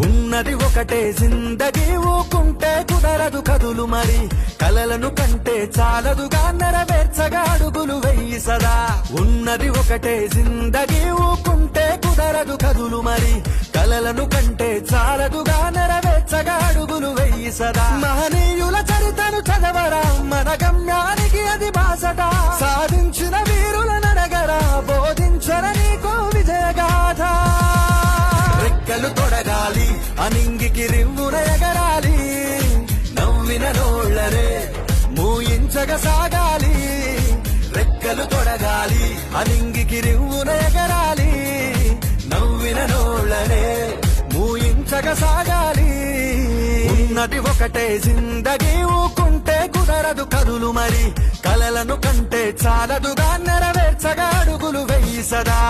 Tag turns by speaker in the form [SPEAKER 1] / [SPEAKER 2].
[SPEAKER 1] ఉన్నది ఒకటే జిందగీ ఊకుంటే కుదరదు కదులు మరి కలలను కంటే చాలదుగా నెరవేర్చగా అడుగులు వెయ్యి సదా ఉన్నది ఒకటే జిందగీ ఊకుంటే కుదరదు కదులు మరి కలలను కంటే చాలదుగా నెరవేర్చగా అడుగులు వెయ్యి సదా మహనీయుల చరితను చదవరా మన గమ్యానికి అది బాసట సాధించిన వీరుల నడగరా బోధించర నీకో విజయగాథ రెక్కలు తొడగాలి అనింగికి రివ్వున ఎగరాలి నవ్విన నోళ్లరే మూయించగ సాగాలి రెక్కలు తొడగాలి అనింగికి రివ్వున ఎగరాలి నవ్విన నోళ్లరే మూయించగ సాగాలి ఉన్నది ఒకటే జిందగీ ఊకుంటే కుదరదు కదులు మరి కలలను కంటే చాలదుగా నెరవేర్చగా అడుగులు వెయ్యి సదా